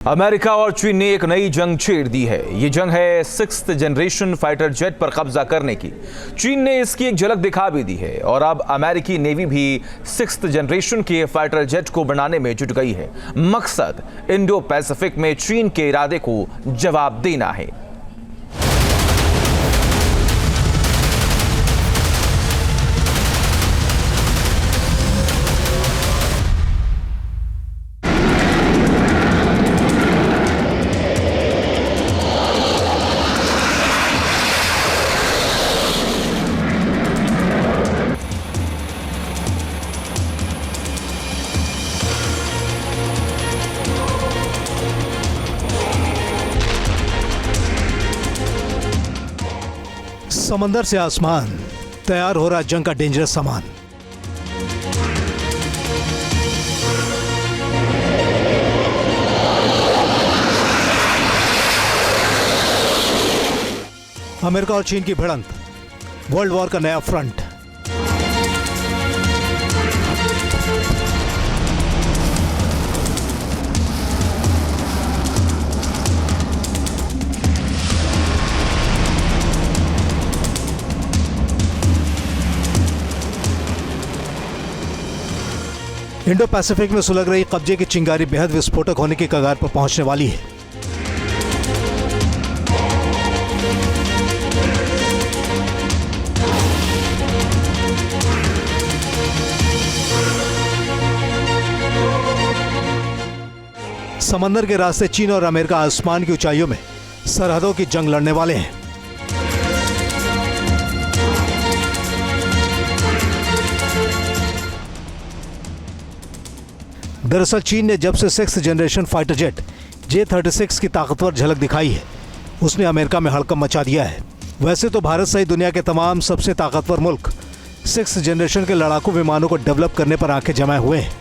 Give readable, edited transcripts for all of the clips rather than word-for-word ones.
America और चीन ने एक नई जंग छेड़ दी है। ये जंग है 6th जनरेशन फाइटर जेट पर कब्जा करने की। चीन ने इसकी एक झलक दिखा भी दी है और अब अमेरिकी नेवी भी 6th जनरेशन के फाइटर जेट को बनाने में जुट गई है। मकसद इंडो पैसिफिक में चीन के इरादे को जवाब देना है। समंदर से आसमान, तैयार हो रहा जंग का डेंजरस सामान। अमेरिका और चीन की भिड़ंत, वर्ल्ड वॉर का नया फ्रंट। इंडो पैसिफिक में सुलग रही कब्जे की चिंगारी बेहद विस्फोटक होने की कगार पर पहुंचने वाली है। समंदर के रास्ते चीन और अमेरिका आसमान की ऊंचाइयों में सरहदों की जंग लड़ने वाले हैं। दरअसल चीन ने जब से 6th generation fighter jet J-36 की ताकतवर झलक दिखाई है, उसने अमेरिका में हड़कंप मचा दिया है। वैसे तो भारत सहित दुनिया के तमाम सबसे ताकतवर मुल्क 6th जनरेशन के लड़ाकू विमानों को डेवलप करने पर आंखें जमाए हुए हैं,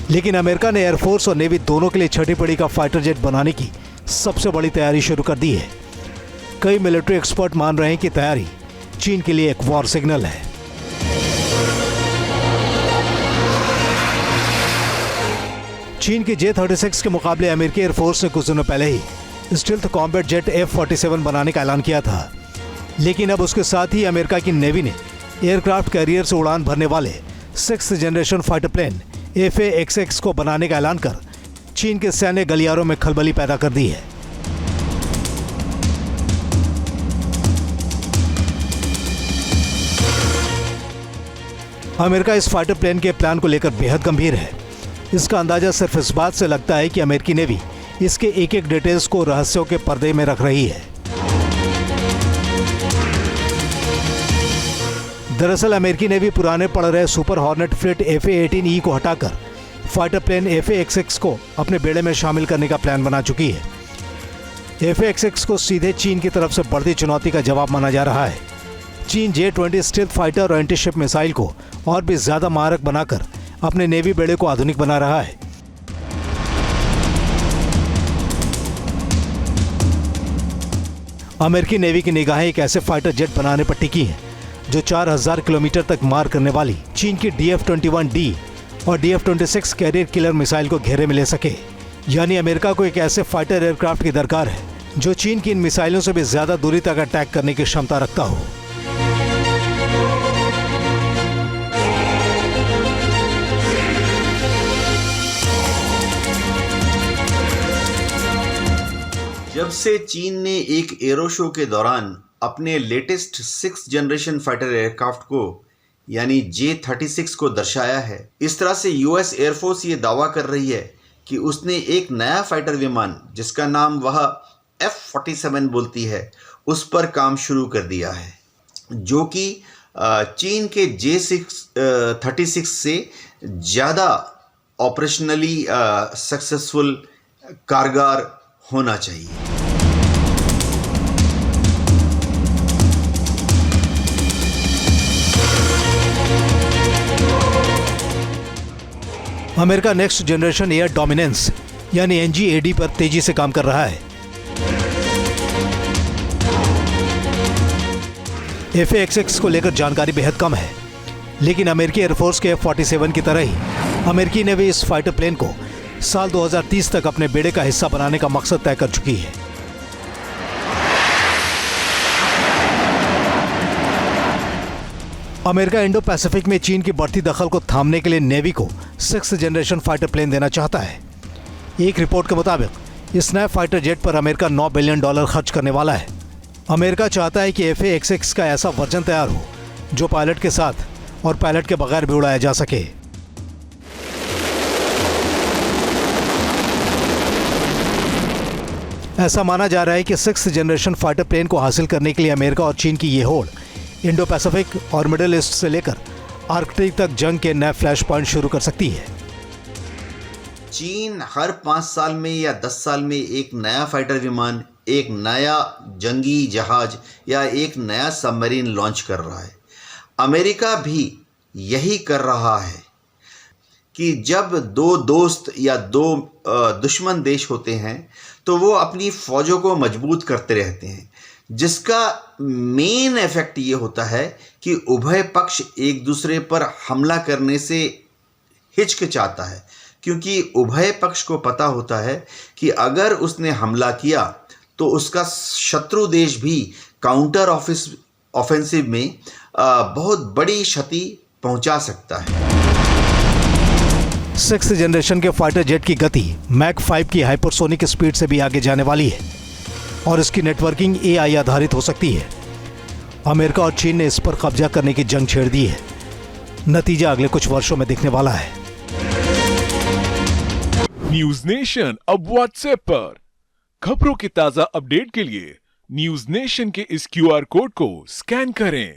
लेकिन अमेरिका ने एयरफोर्स और नेवी दोनों के लिए छठी पीढ़ी का फाइटर जेट बनाने की सबसे बड़ी तैयारी शुरू कर दी है। कई मिलिट्री एक्सपर्ट मान रहे हैं कि तैयारी चीन के लिए एक वॉर सिग्नल है। चीन की J-36 के मुकाबले अमेरिकी एयरफोर्स ने कुछ दिनों पहले ही स्टील्थ कॉम्बैट जेट F-47 बनाने का ऐलान किया था, लेकिन अब उसके साथ ही अमेरिका की नेवी ने एयरक्राफ्ट कैरियर से उड़ान भरने वाले 6th generation fighter plane FA-XX को बनाने का ऐलान कर चीन के सैन्य गलियारों में खलबली पैदा कर दी है। अमेरिका इस फाइटर प्लेन के प्लान को लेकर बेहद गंभीर है। इसका अंदाजा सिर्फ इस बात से लगता है कि अमेरिकी नेवी इसके एक एक डिटेल्स को रहस्यों के पर्दे में रख रही है। दरअसल अमेरिकी नेवी पुराने पड़ रहे सुपर हॉर्नेट फ्लीट FA-18E को हटाकर फाइटर प्लेन FA-XX को अपने बेड़े में शामिल करने का प्लान बना चुकी है। FA-XX को सीधे चीन की तरफ से बढ़ती चुनौती का जवाब माना जा रहा है। चीन J-20 स्टील्थ फाइटर और एंटीशिप मिसाइल को और भी ज्यादा मारक बनाकर अपने नेवी बेड़े को आधुनिक बना रहा है। अमेरिकी नेवी की निगाहें एक ऐसे फाइटर जेट बनाने पर टिकी हैं जो 4000 किलोमीटर तक मार करने वाली चीन की DF-21D और DF-26 कैरियर किलर मिसाइल को घेरे में ले सके। यानी अमेरिका को एक ऐसे फाइटर एयरक्राफ्ट की दरकार है जो चीन की इन मिसाइलों से भी ज्यादा दूरी तक अटैक करने की क्षमता रखता हो। जब से चीन ने एक एरो शो के दौरान अपने latest 6th generation fighter aircraft को यानी J-36 को दर्शाया है, इस तरह से US एयरफोर्स ये दावा कर रही है कि उसने एक नया फाइटर विमान जिसका नाम वह F-47 बोलती है, उस पर काम शुरू कर दिया है, जो कि चीन के J-36 से ज़्यादा ऑपरेशनली सक्सेसफुल कारगर होना चाहिए। America next generation air dominance यानी NGAD पर तेजी से काम कर रहा है। FA-XX को लेकर जानकारी बेहद कम है, लेकिन अमेरिकी एयरफोर्स के F-47 की तरह ही अमेरिकी नेवी इस फाइटर प्लेन को साल 2030 तक अपने बेड़े का हिस्सा बनाने का मकसद तय कर चुकी है। अमेरिका इंडो पैसिफिक में चीन की बढ़ती दखल को थामने के लिए नेवी को 6th जनरेशन फाइटर प्लेन देना चाहता है। एक रिपोर्ट के मुताबिक इस नए फाइटर जेट पर अमेरिका $9 बिलियन खर्च करने वाला है। अमेरिका चाहता है कि FA-XX का ऐसा वर्जन तैयार हो जो पायलट के साथ और पायलट के बगैर भी उड़ाया जा सके। ऐसा माना जा रहा है कि 6th जनरेशन फाइटर प्लेन को हासिल करने के लिए अमेरिका और चीन की ये होड़ इंडो पैसिफिक और मिडिल ईस्ट से लेकर आर्कटिक तक जंग के नए फ्लैश पॉइंट शुरू कर सकती है। चीन हर 5 साल में या 10 साल में एक नया फाइटर विमान, एक नया जंगी जहाज या एक नया सबमरीन लॉन्च कर रहा है। अमेरिका भी यही कर रहा है कि जब दो दोस्त या दो दुश्मन देश होते हैं तो वो अपनी फौजों को मजबूत करते रहते हैं, जिसका मेन इफेक्ट ये होता है कि उभय पक्ष एक दूसरे पर हमला करने से हिचकिचाता है, क्योंकि उभय पक्ष को पता होता है कि अगर उसने हमला किया तो उसका शत्रु देश भी काउंटर ऑफेंसिव में बहुत बड़ी क्षति पहुंचा सकता है। 6th जनरेशन के फाइटर जेट की गति मैक 5 की हाइपरसोनिक स्पीड से भी आगे जाने वाली है और इसकी नेटवर्किंग AI आधारित हो सकती है। अमेरिका और चीन ने इस पर कब्जा करने की जंग छेड़ दी है। नतीजा अगले कुछ वर्षों में दिखने वाला है। न्यूज नेशन अब व्हाट्सएप पर खबरों की ताजा अपडेट के लिए न्यूज नेशन के इस QR कोड को स्कैन करें।